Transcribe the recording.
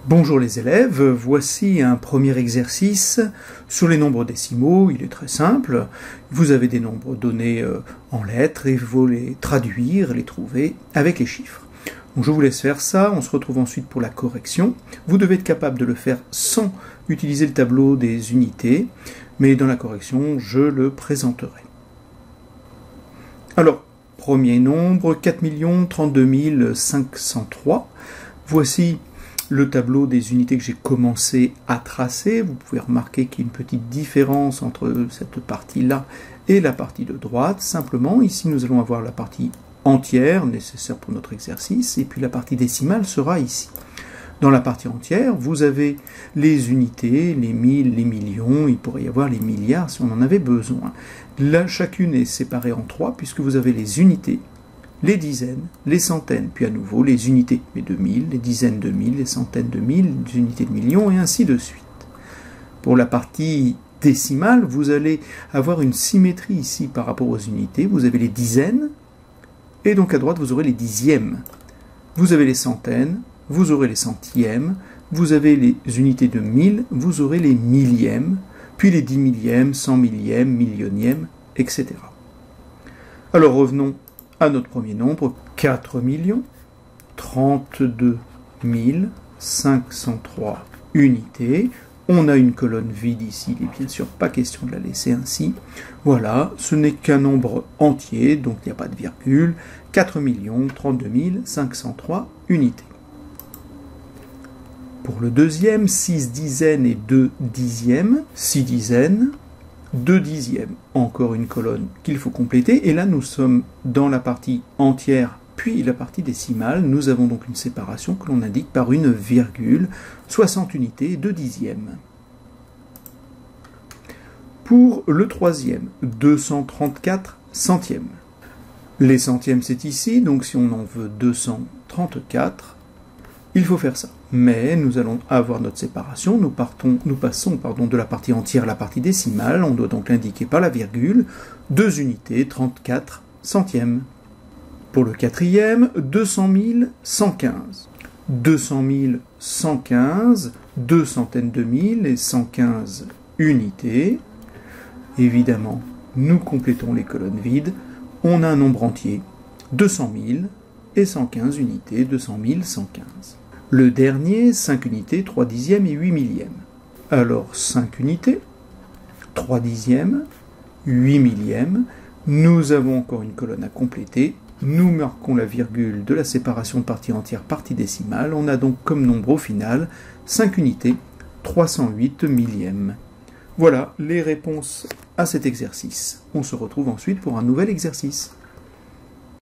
Bonjour les élèves, voici un premier exercice sur les nombres décimaux. Il est très simple. Vous avez des nombres donnés en lettres et vous les traduire, les trouver avec les chiffres. Donc je vous laisse faire ça, on se retrouve ensuite pour la correction. Vous devez être capable de le faire sans utiliser le tableau des unités, mais dans la correction, je le présenterai. Alors, premier nombre, 4 32 503. Voici le tableau des unités que j'ai commencé à tracer. Vous pouvez remarquer qu'il y a une petite différence entre cette partie-là et la partie de droite. Simplement, ici, nous allons avoir la partie entière nécessaire pour notre exercice, et puis la partie décimale sera ici. Dans la partie entière, vous avez les unités, les 1000, les millions, il pourrait y avoir les milliards si on en avait besoin. Là, chacune est séparée en trois, puisque vous avez les unités, les dizaines, les centaines, puis à nouveau les unités de 1000, les dizaines de 1000, les centaines de 1000, les unités de millions, et ainsi de suite. Pour la partie décimale, vous allez avoir une symétrie ici par rapport aux unités. Vous avez les dizaines, et donc à droite, vous aurez les dixièmes. Vous avez les centaines, vous aurez les centièmes, vous avez les unités de 1000, vous aurez les millièmes, puis les 10 millièmes, 100 millièmes, millionièmes, etc. Alors revenons à notre premier nombre, 4 32 503 unités. On a une colonne vide ici, il n'est bien sûr pas question de la laisser ainsi. Voilà, ce n'est qu'un nombre entier, donc il n'y a pas de virgule. 4 32 503 unités. Pour le deuxième, 6 dizaines et 2 dixièmes. 6 dizaines, 2 dixièmes. Encore une colonne qu'il faut compléter. Et là, nous sommes dans la partie entière, puis la partie décimale. Nous avons donc une séparation que l'on indique par une virgule. 60 unités, 2 dixièmes. Pour le troisième, 234 centièmes. Les centièmes, c'est ici, donc si on en veut 234, il faut faire ça. Mais nous allons avoir notre séparation, nous passons de la partie entière à la partie décimale, on doit donc l'indiquer par la virgule, 2 unités, 34 centièmes. Pour le quatrième, 200 115. 200 115, 2 centaines de mille et 115 unités. Évidemment, nous complétons les colonnes vides. On a un nombre entier, 200 000 et 115 unités, 200 115. Le dernier, 5 unités, 3 dixièmes et 8 millièmes. Alors, 5 unités, 3 dixièmes, 8 millièmes. Nous avons encore une colonne à compléter. Nous marquons la virgule de la séparation de partie entière, partie décimale. On a donc comme nombre au final 5 unités, 308 millièmes. Voilà les réponses à cet exercice. On se retrouve ensuite pour un nouvel exercice.